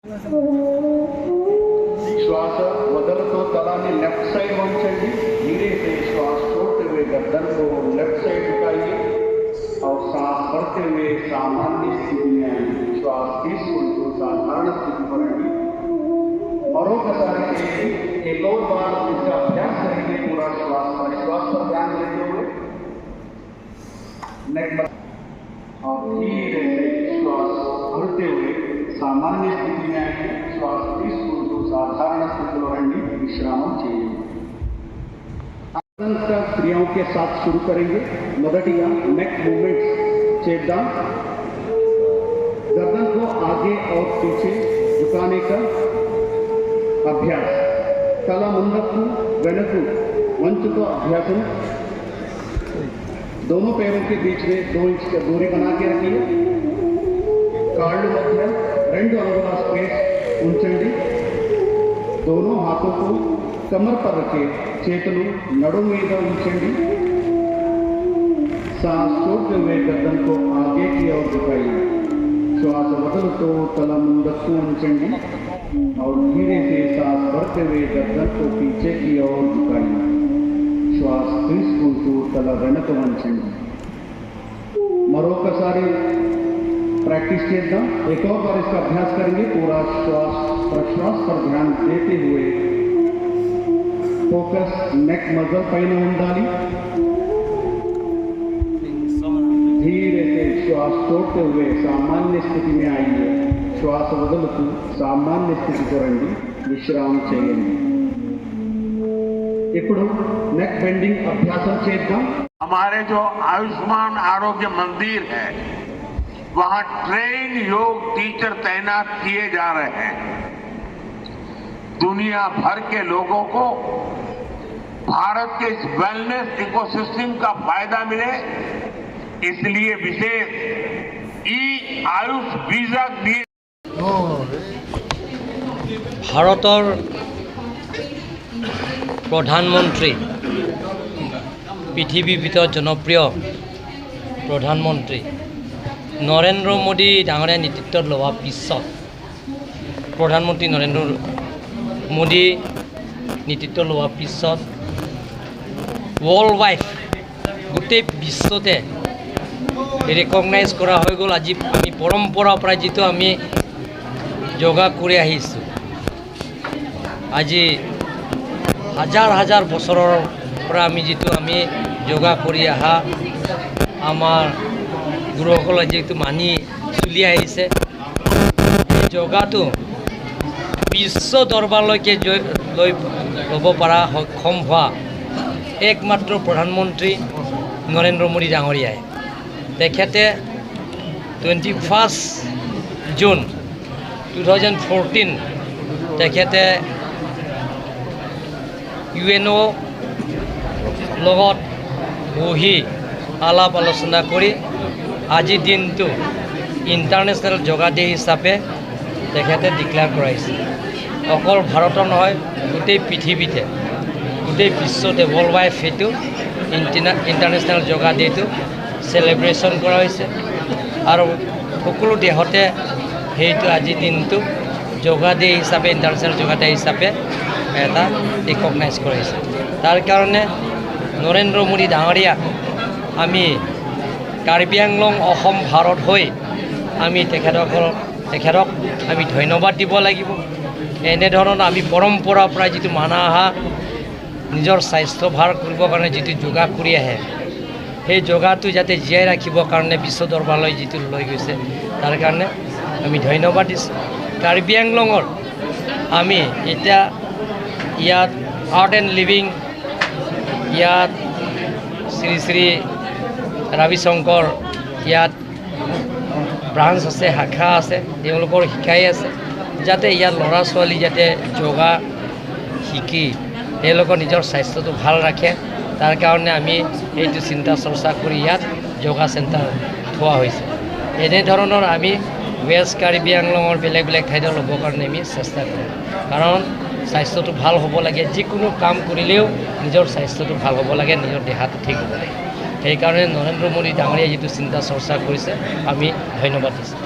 श्वास वदलतो तलाने left side వంచండి धीरे से श्वास छोड़ते हुए गर्दन को लेफ्ट साइड झुकाइए और सांस भरते हुए सामान्य स्थिति में आइए। श्वास తీసుకుంటూ साधारण स्थिति पर आइए। मरोकसारी एक और बार इसका अभ्यास करेंगे। पूरा श्वास प्रश्वास पर ध्यान देते हुए नेक और धीरे से श्वास भरते हुए सामान्य स्थिति में आएंगे। श्वास తీసుకుంటూ साधारण स्थिति में రండి। विश्राम చేయండి। क्रियाओं के साथ शुरू करेंगे। మొదటిగా नेक मूवमेंट्स చేద్దాం। गर्दन को आगे और पीछे झुकाने का अभ्यास। तला ముందుకు వెనుకకు వంచుతో అభ్యాసం। दोनों पैरों के बीच में 2 इंच की दूरी बना के रखिए। కాళ్ళు మధ్య 2 अंगुల स्पेस ఉంచండి। दोनों हाथों को कमर पर रखें। చేతులు నడుము మీద ఉంచండి। सांस छोड़ते हुए गर्दन को आगे की ओर झुकाइए। श्वास वदलतो तला ముందుకు ఉంచండి और धीरे से सांस भरते हुए गर्दन को पीछे की ओर झुकाइए। श्वास తీసుకుంటూ తల వెనక వంచండి। మరొకసారి प्रैक्टिस చేద్దాం। एक और बार इसका अभ्यास करेंगे। पूरा श्वास प्रश्वास पर ध्यान देते हुए फोकस नेक मसल पैन ఉండాలి। धीरे से श्वास छोड़ते हुए सामान्य स्थिति में आइए। श्वास వదులుతూ सामान्य स्थिति రండి। విశ్రామం చేయండి। ఇప్పుడు नेक बेंडिंग अभ्यासం చేద్దాం। हमारे जो आयुष्मान आरोग्य मंदिर है वहां ट्रेन योग टीचर तैनात किए जा रहे हैं। दुनिया भर के लोगों को भारत के इस वेलनेस इकोसिस्टम का फायदा मिले, इसलिए विशेष आयुष वीजा दिए। भारतर प्रधानमंत्री पृथ्वी ভিতৰত জনপ্ৰিয় प्रधानमंत्री नरेंद्र मोदी डांगरे नेतृत्व लोৱাৰ পিছত प्रधानमंत्री नरेंद्र मोदी नेतृत्व लोৱাৰ পিছত वर्ल्ड वाइड गोटे विश्वते रिकगनाइज करा হৈ গ'ল। আজি আমি परम्परा পৰা যেটো আমি যোগা কৰি আহিছোঁ। আজি হাজাৰ হাজাৰ বছৰৰ পৰা আমি যেটো আমি যোগা কৰি আহা আমাৰ গুৰুসকলে যেটো মানি চলি আহিছে। যোগাটো বিশ্ব দৰবাৰলৈকে লৈ ল'ব পৰা সক্ষম হোৱা একমাত্ৰ প্ৰধানমন্ত্ৰী নৰেন্দ্ৰ মোদী ডাঙৰীয়াই। তেখেতে 21 জুন 2014 তেখেতে ইউএনও লগত বহি আলাপ আলোচনা কৰি আজি দিনটো ইণ্টাৰনেশ্যনেল যোগা ডে হিচাপে তেখেতে ডিক্লেয়াৰ কৰাইছে। অকল ভাৰতৰ নহয়, গোটেই পৃথিৱীতে গোটেই বিশ্বতে ৱৰ্ল্ড ৱাইড সেইটো ইণ্টাৰনেশ্যনেল যোগা ডেটো চেলিব্ৰেশ্যন কৰা হৈছে আৰু সকলো দেশতে সেইটো আজি দিনটো যোগা ডে হিচাপে ইণ্টাৰনেশ্যনেল যোগা ডে হিচাপে এটা ৰিকগনাইজ কৰিছে। তাৰ কাৰণে নৰেন্দ্ৰ মোদী ডাঙৰীয়াক আমি কাৰ্বি আংলং অসম ভাৰত হৈ আমি তেখেতক আমি ধন্যবাদ দিব লাগিব। এনেধৰণৰ আমি পৰম্পৰাৰ পৰা যিটো মানা অহা নিজৰ স্বাস্থ্য ভাল কৰিবৰ কাৰণে যিটো যোগা কৰি আহে, সেই যোগাটো যাতে জীয়াই ৰাখিবৰ কাৰণে বিশ্ব দৰবাৰলৈ যিটো লৈ গৈছে তাৰ কাৰণে আমি ধন্যবাদ দিছোঁ। কাৰ্বি আংলঙৰ আমি এতিয়া ইয়াত আৰ্ট এণ্ড লিভিং ইয়াত শ্ৰী শ্ৰী ৰবিশংকৰ ইয়াত ব্ৰাঞ্চ আছে, শাখা আছে, তেওঁলোকৰ শিকাই আছে যাতে ইয়াত ল'ৰা ছোৱালী যাতে যোগা শিকি তেওঁলোকৰ নিজৰ স্বাস্থ্যটো ভাল ৰাখে। তাৰ কাৰণে আমি এইটো চিন্তা চৰ্চা কৰি ইয়াত যোগা চেণ্টাৰ থোৱা হৈছে। এনেধৰণৰ আমি ৱেষ্ট কাৰ্বি আংলঙৰ বেলেগ বেলেগ ঠাইত ল'বৰ কাৰণে আমি চেষ্টা কৰোঁ। কাৰণ স্বাস্থ্যটো ভাল হ'ব লাগে। যিকোনো কাম কৰিলেও নিজৰ স্বাস্থ্যটো ভাল হ'ব লাগে, নিজৰ দেহাটো ঠিক হ'ব লাগে। সেইকাৰণে নৰেন্দ্ৰ মোদী ডাঙৰীয়াই যিটো চিন্তা চৰ্চা কৰিছে আমি ধন্যবাদ দিছোঁ।